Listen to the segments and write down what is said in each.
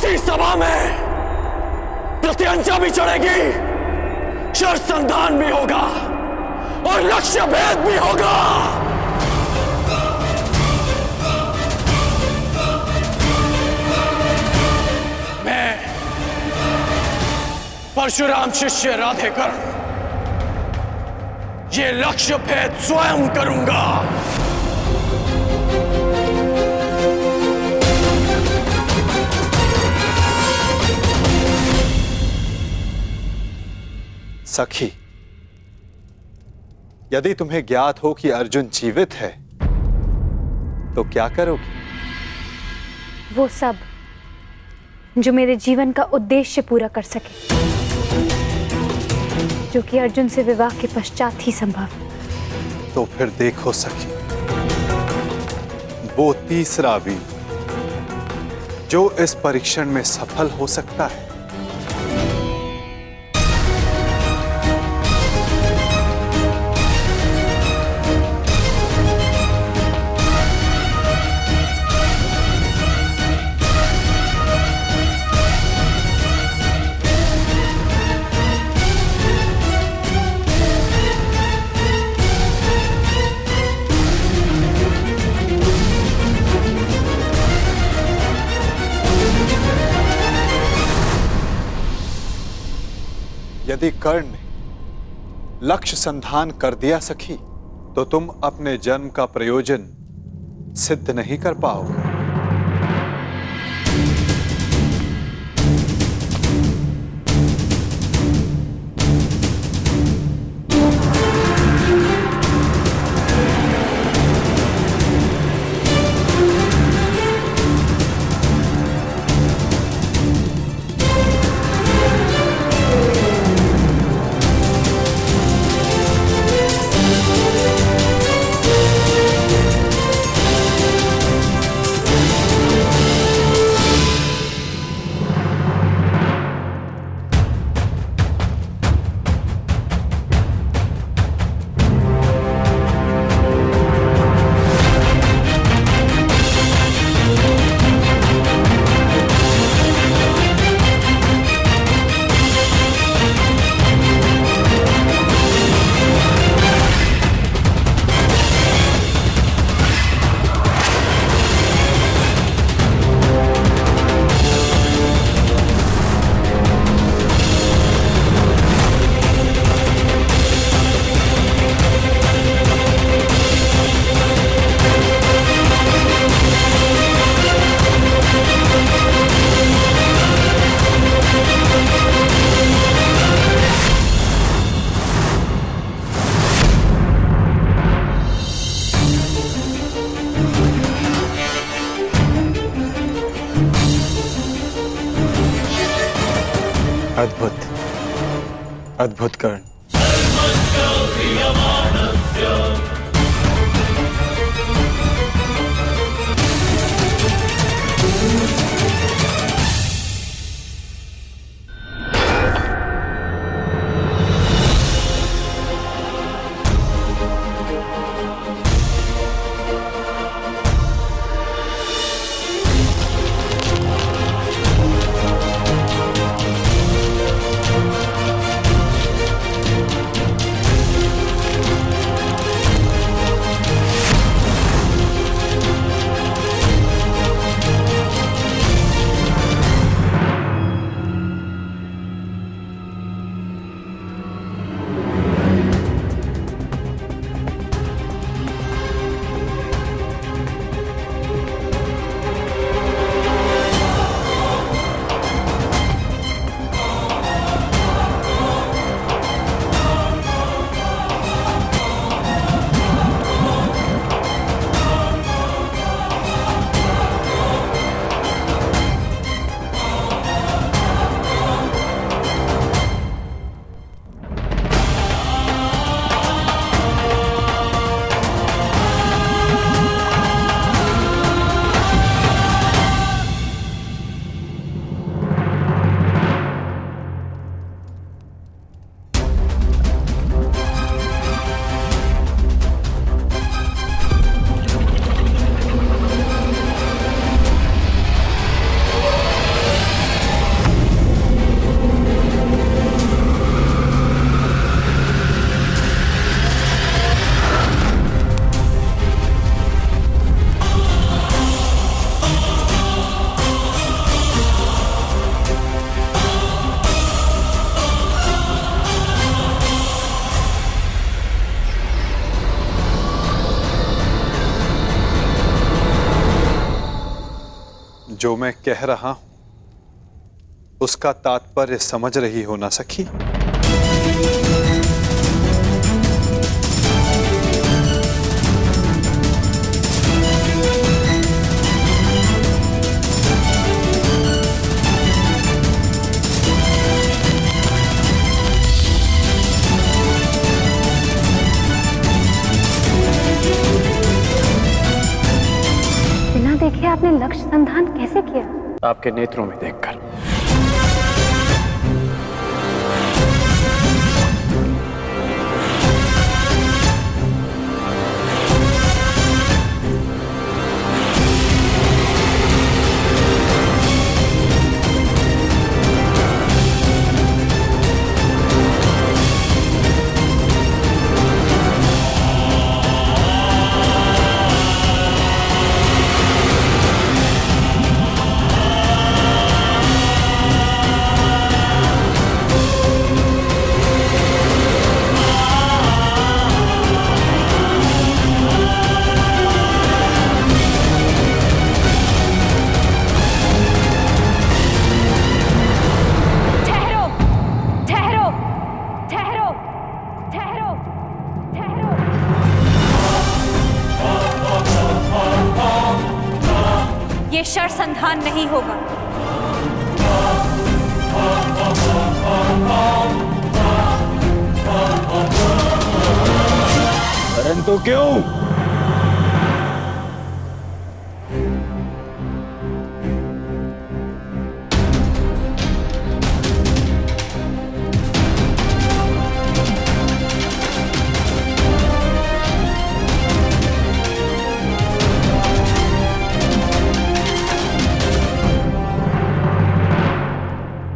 उसी सभा में प्रत्यंचा भी चढ़ेगी, शर्त संधान भी होगा और लक्ष्य भेद भी होगा। मैं परशुराम शिष्य राधेकर्ण ये लक्ष्य भेद स्वयं करूंगा। सखी, यदि तुम्हें ज्ञात हो कि अर्जुन जीवित है तो क्या करोगी? वो सब जो मेरे जीवन का उद्देश्य पूरा कर सके, जो कि अर्जुन से विवाह के पश्चात ही संभव। तो फिर देखो सखी, वो तीसरा वीर जो इस परीक्षण में सफल हो सकता है। यदि कर्ण ने लक्ष्य संधान कर दिया सखी, तो तुम अपने जन्म का प्रयोजन सिद्ध नहीं कर पाओगे। अद्भुत, अद्भुत कर्ण। जो मैं कह रहा हूं उसका तात्पर्य समझ रही हो ना सखी? बिना देखे आपने लक्ष्य संधान कैसे किया? आपके नेत्रों में देखकर। ये शर संधान नहीं होगा। परंतु क्यों?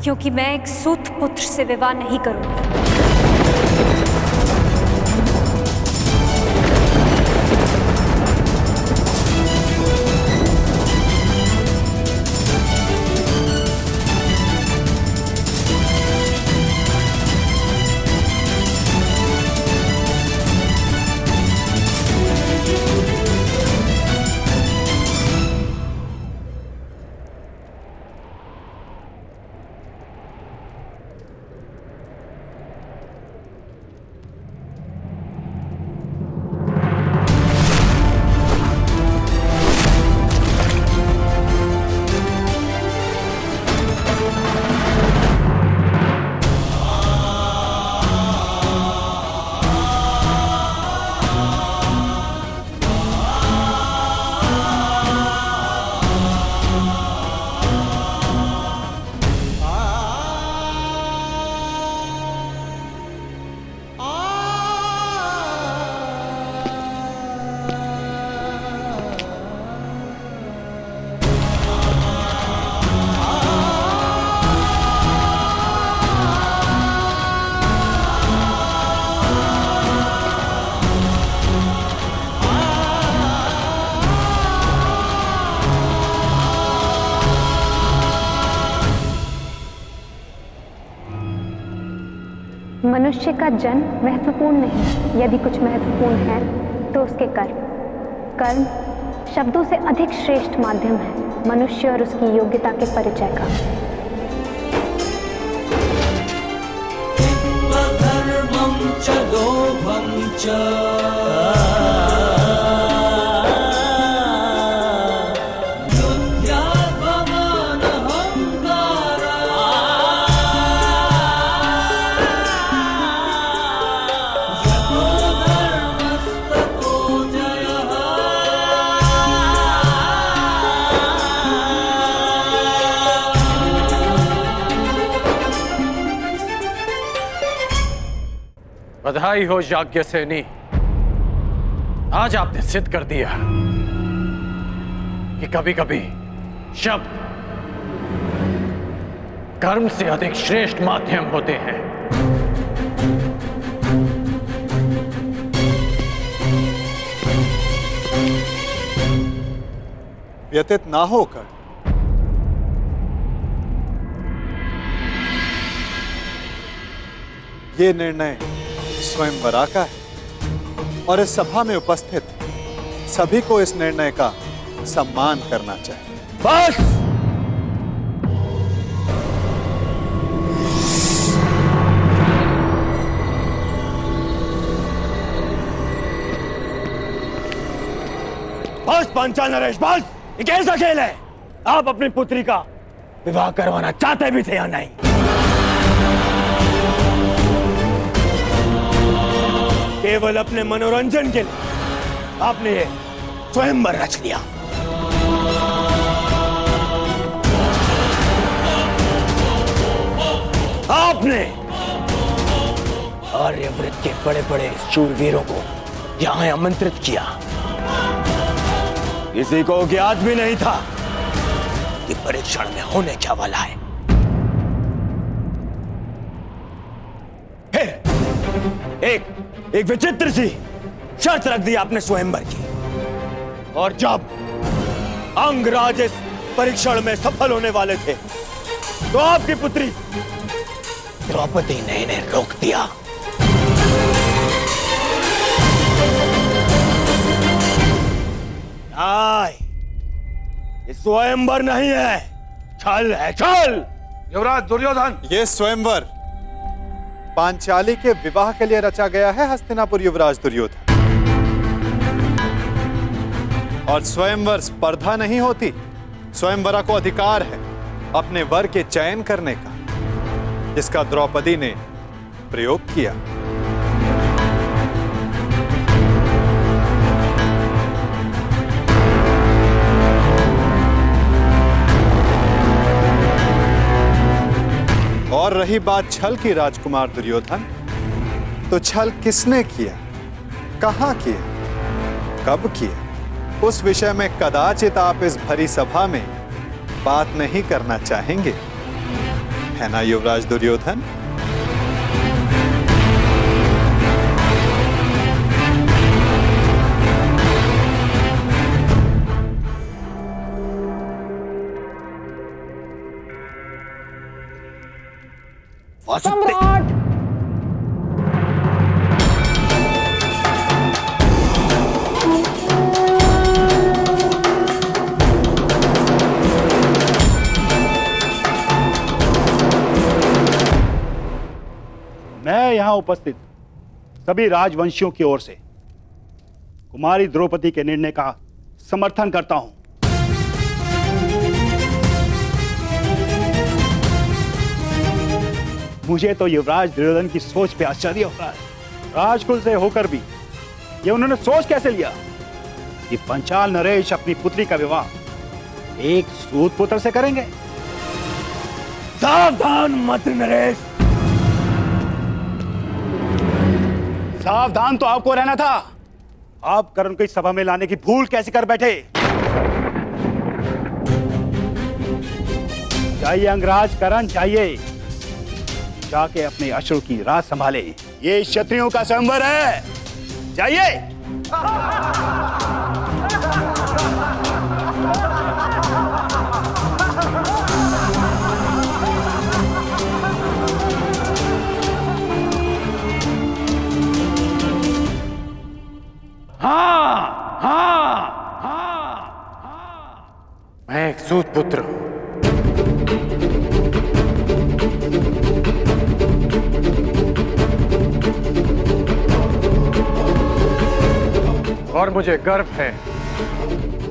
क्योंकि मैं एक सूत पुत्र से विवाह नहीं करूंगी। मनुष्य का जन्म महत्वपूर्ण नहीं, यदि कुछ महत्वपूर्ण है तो उसके कर्म। कर्म शब्दों से अधिक श्रेष्ठ माध्यम है मनुष्य और उसकी योग्यता के परिचय का। धर्मं च लोभं च बधाई हो याज्ञसेनी, आज आपने सिद्ध कर दिया कि कभी कभी शब्द कर्म से अधिक श्रेष्ठ माध्यम होते हैं। व्यतीत ना होकर ये निर्णय स्वयंवरा का है और इस सभा में उपस्थित सभी को इस निर्णय का सम्मान करना चाहिए। बस पांचाल नरेश बस, ये कैसा खेल है? आप अपनी पुत्री का विवाह करवाना चाहते भी थे या नहीं? केवल अपने मनोरंजन के लिए आपने ये स्वयंवर रच लिया। आपने आर्यव्रत के बड़े बड़े शूरवीरों को यहां आमंत्रित किया। किसी को ज्ञात भी नहीं था कि परीक्षण में होने क्या वाला है। फिर एक विचित्र सी शर्त रख दी आपने स्वयंवर की, और जब अंगराज इस परीक्षण में सफल होने वाले थे तो आपकी पुत्री द्रौपदी ने इन्हें रोक दिया। ये स्वयंवर नहीं है, छल है, छल। युवराज दुर्योधन, ये स्वयंवर पांचाली के विवाह के लिए रचा गया है हस्तिनापुर युवराज दुर्योधन। और स्वयंवर स्पर्धा नहीं होती, स्वयंवरा को अधिकार है अपने वर के चयन करने का, जिसका द्रौपदी ने प्रयोग किया। और रही बात छल की राजकुमार दुर्योधन, तो छल किसने किया, कहां किया, कब किया, उस विषय में कदाचित आप इस भरी सभा में बात नहीं करना चाहेंगे, है ना युवराज दुर्योधन? सम्राट! मैं यहां उपस्थित सभी राजवंशियों की ओर से कुमारी द्रौपदी के निर्णय का समर्थन करता हूं। मुझे तो युवराज दुर्योधन की सोच पे आश्चर्य हो रहा है। राजकुल से होकर भी ये उन्होंने सोच कैसे लिया कि पंचाल नरेश अपनी पुत्री का विवाह एक सूत पुत्र से करेंगे? सावधान मत नरेश। सावधान तो आपको रहना था। आप कर्ण को इस सभा में लाने की भूल कैसे कर बैठे? जाइए अंगराज करण, जाइए, जाके अपने अश्रु की राज संभाले। ये क्षत्रियों का स्वयंवर है, जाइए। हाँ, हाँ, हाँ, मैं एक सूत पुत्र हूं। और मुझे गर्व है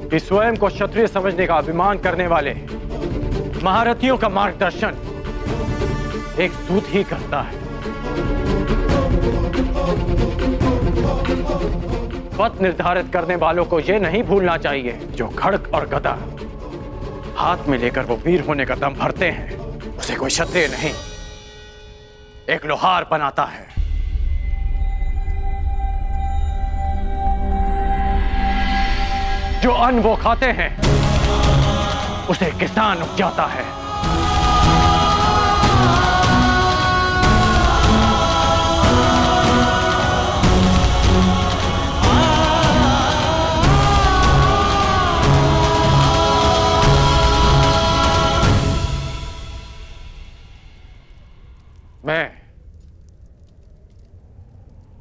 कि स्वयं को क्षत्रिय समझने का अभिमान करने वाले महारथियों का मार्गदर्शन एक सूत ही करता है। पथ निर्धारित करने वालों को यह नहीं भूलना चाहिए, जो खड्ग और गदा हाथ में लेकर वो वीर होने का दम भरते हैं, उसे कोई क्षत्रिय नहीं, एक लोहार बनाता है। जो अन्न वो खाते हैं उसे किसान उपजाता है।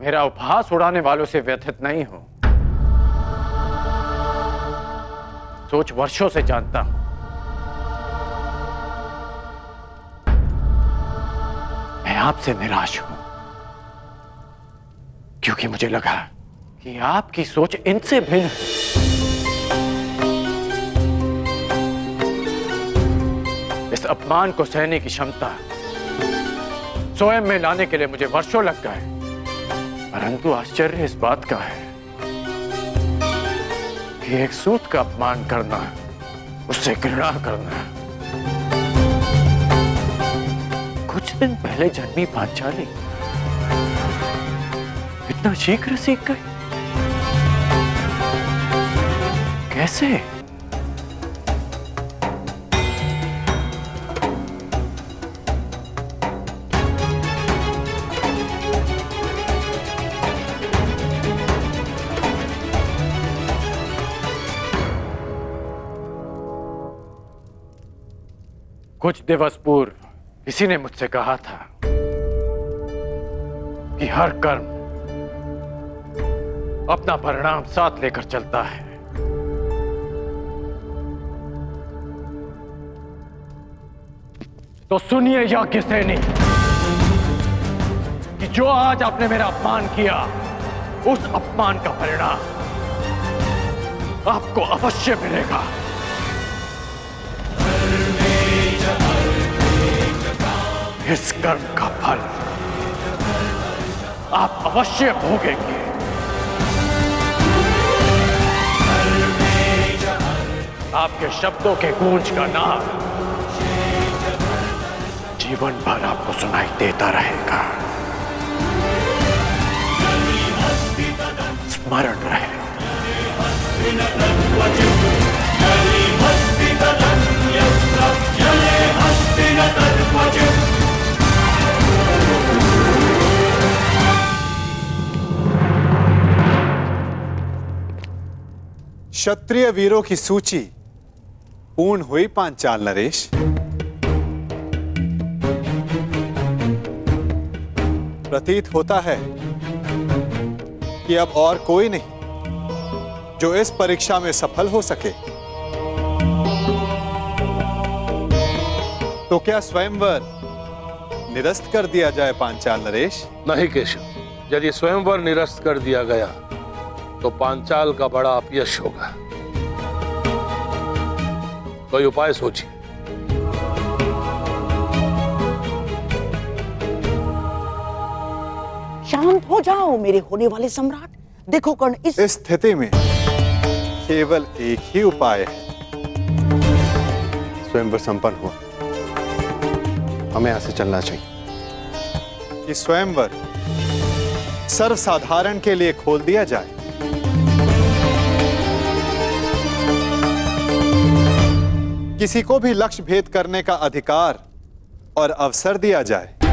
मेरा उपहास उड़ाने वालों से व्यथित नहीं हूं। सोच वर्षों से जानता हूं। मैं आपसे निराश हूं, क्योंकि मुझे लगा कि आपकी सोच इनसे भिन्न है। अपमान को सहने की क्षमता स्वयं में लाने के लिए मुझे वर्षों लग गए, परंतु आश्चर्य इस बात का है कि एक सूत का अपमान करना, उससे घृणा करना, कुछ दिन पहले जन्मी पांचाली इतना शीघ्र सीख गई। कैसे? कुछ दिवस पूर्व किसी ने मुझसे कहा था कि हर कर्म अपना परिणाम साथ लेकर चलता है। तो सुनिए याज्ञसेनी कि जो आज आपने मेरा अपमान किया, उस अपमान का परिणाम आपको अवश्य मिलेगा। इस कर्म का फल आप अवश्य भोगेंगे। आपके शब्दों के गूंज का नाद जीवन भर आपको सुनाई देता रहेगा। स्मरण रहे। क्षत्रिय वीरों की सूची पूर्ण हुई पांचाल नरेश। प्रतीत होता है कि अब और कोई नहीं जो इस परीक्षा में सफल हो सके। तो क्या स्वयंवर निरस्त कर दिया जाए पांचाल नरेश? नहीं केशव, यदि स्वयंवर निरस्त कर दिया गया तो पांचाल का बड़ा अपयश होगा। कोई उपाय सोचिए। शांत हो जाओ मेरे होने वाले सम्राट। देखो कर्ण, इस स्थिति में केवल एक ही उपाय है। स्वयंवर संपन्न हुआ, हमें यहां से चलना चाहिए। कि स्वयंवर सर्वसाधारण के लिए खोल दिया जाए। किसी को भी लक्ष्य भेद करने का अधिकार और अवसर दिया जाए।